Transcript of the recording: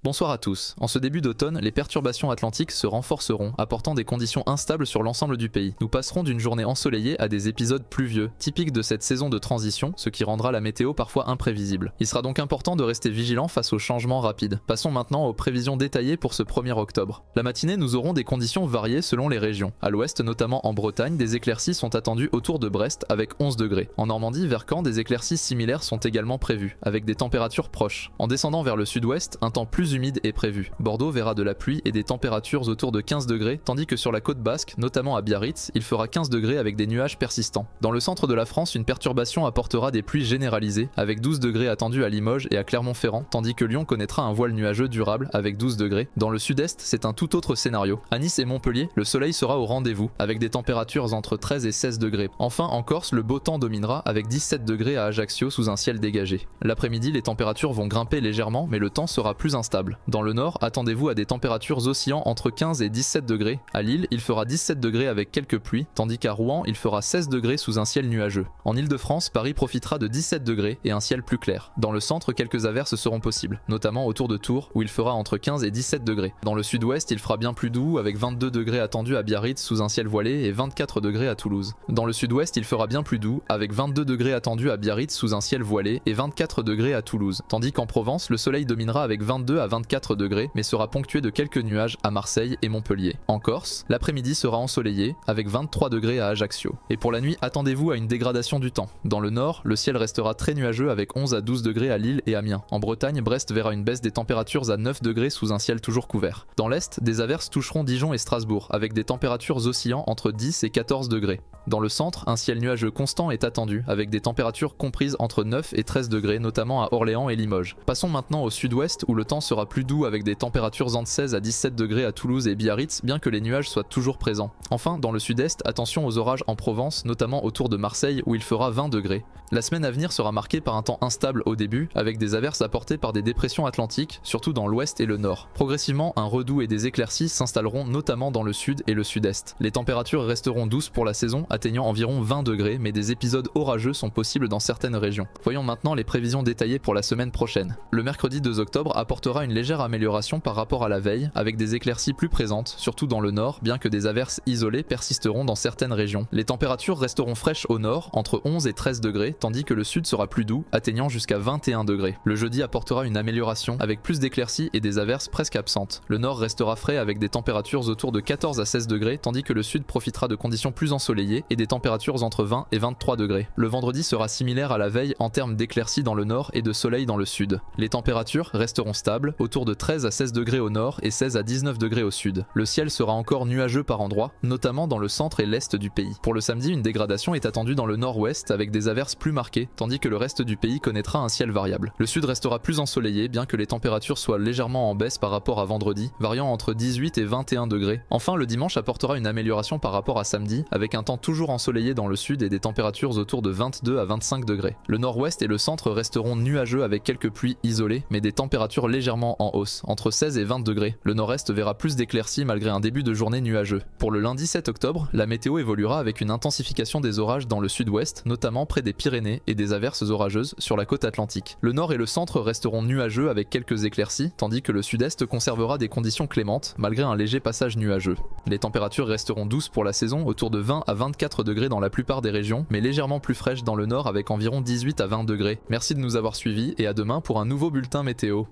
Bonsoir à tous. En ce début d'automne, les perturbations atlantiques se renforceront, apportant des conditions instables sur l'ensemble du pays. Nous passerons d'une journée ensoleillée à des épisodes pluvieux, typiques de cette saison de transition, ce qui rendra la météo parfois imprévisible. Il sera donc important de rester vigilant face aux changements rapides. Passons maintenant aux prévisions détaillées pour ce 1er octobre. La matinée, nous aurons des conditions variées selon les régions. À l'ouest, notamment en Bretagne, des éclaircies sont attendues autour de Brest avec 11 degrés. En Normandie, vers Caen, des éclaircies similaires sont également prévues, avec des températures proches. En descendant vers le sud-ouest, un temps plus humide est prévu. Bordeaux verra de la pluie et des températures autour de 15 degrés, tandis que sur la côte basque, notamment à Biarritz, il fera 15 degrés avec des nuages persistants. Dans le centre de la France, une perturbation apportera des pluies généralisées, avec 12 degrés attendus à Limoges et à Clermont-Ferrand, tandis que Lyon connaîtra un voile nuageux durable avec 12 degrés. Dans le sud-est, c'est un tout autre scénario. À Nice et Montpellier, le soleil sera au rendez-vous, avec des températures entre 13 et 16 degrés. Enfin, en Corse, le beau temps dominera avec 17 degrés à Ajaccio sous un ciel dégagé. L'après-midi, les températures vont grimper légèrement, mais le temps sera plus instable. Dans le nord, attendez-vous à des températures oscillant entre 15 et 17 degrés. À Lille, il fera 17 degrés avec quelques pluies, tandis qu'à Rouen, il fera 16 degrés sous un ciel nuageux. En Île-de-France, Paris profitera de 17 degrés et un ciel plus clair. Dans le centre, quelques averses seront possibles, notamment autour de Tours, où il fera entre 15 et 17 degrés. Dans le sud-ouest, il fera bien plus doux, avec 22 degrés attendus à Biarritz sous un ciel voilé et 24 degrés à Toulouse. Dans le sud-ouest, il fera bien plus doux, avec 22 degrés attendus à Biarritz sous un ciel voilé et 24 degrés à Toulouse. Tandis qu'en Provence, le soleil dominera avec 22 à 24 degrés, mais sera ponctué de quelques nuages à Marseille et Montpellier. En Corse, l'après-midi sera ensoleillé, avec 23 degrés à Ajaccio. Et pour la nuit, attendez-vous à une dégradation du temps. Dans le nord, le ciel restera très nuageux avec 11 à 12 degrés à Lille et Amiens. En Bretagne, Brest verra une baisse des températures à 9 degrés sous un ciel toujours couvert. Dans l'est, des averses toucheront Dijon et Strasbourg, avec des températures oscillant entre 10 et 14 degrés. Dans le centre, un ciel nuageux constant est attendu, avec des températures comprises entre 9 et 13 degrés, notamment à Orléans et Limoges. Passons maintenant au sud-ouest, où le temps sera plus doux avec des températures entre 16 à 17 degrés à Toulouse et Biarritz, bien que les nuages soient toujours présents. Enfin, dans le sud-est, attention aux orages en Provence, notamment autour de Marseille, où il fera 20 degrés. La semaine à venir sera marquée par un temps instable au début, avec des averses apportées par des dépressions atlantiques, surtout dans l'ouest et le nord. Progressivement, un redoux et des éclaircies s'installeront notamment dans le sud et le sud-est. Les températures resteront douces pour la saison, atteignant environ 20 degrés, mais des épisodes orageux sont possibles dans certaines régions. Voyons maintenant les prévisions détaillées pour la semaine prochaine. Le mercredi 2 octobre apportera une légère amélioration par rapport à la veille, avec des éclaircies plus présentes, surtout dans le nord, bien que des averses isolées persisteront dans certaines régions. Les températures resteront fraîches au nord, entre 11 et 13 degrés, tandis que le sud sera plus doux, atteignant jusqu'à 21 degrés. Le jeudi apportera une amélioration, avec plus d'éclaircies et des averses presque absentes. Le nord restera frais avec des températures autour de 14 à 16 degrés, tandis que le sud profitera de conditions plus ensoleillées et des températures entre 20 et 23 degrés. Le vendredi sera similaire à la veille en termes d'éclaircies dans le nord et de soleil dans le sud. Les températures resteront stables, autour de 13 à 16 degrés au nord et 16 à 19 degrés au sud. Le ciel sera encore nuageux par endroits, notamment dans le centre et l'est du pays. Pour le samedi, une dégradation est attendue dans le nord-ouest avec des averses plus marquées, tandis que le reste du pays connaîtra un ciel variable. Le sud restera plus ensoleillé, bien que les températures soient légèrement en baisse par rapport à vendredi, variant entre 18 et 21 degrés. Enfin, le dimanche apportera une amélioration par rapport à samedi, avec un temps toujours ensoleillé dans le sud et des températures autour de 22 à 25 degrés. Le nord-ouest et le centre resteront nuageux avec quelques pluies isolées, mais des températures légèrement en hausse, entre 16 et 20 degrés. Le nord-est verra plus d'éclaircies malgré un début de journée nuageux. Pour le lundi 7 octobre, la météo évoluera avec une intensification des orages dans le sud-ouest, notamment près des Pyrénées, et des averses orageuses sur la côte atlantique. Le nord et le centre resteront nuageux avec quelques éclaircies, tandis que le sud-est conservera des conditions clémentes, malgré un léger passage nuageux. Les températures resteront douces pour la saison, autour de 20 à 24 degrés dans la plupart des régions, mais légèrement plus fraîches dans le nord avec environ 18 à 20 degrés. Merci de nous avoir suivis et à demain pour un nouveau bulletin météo.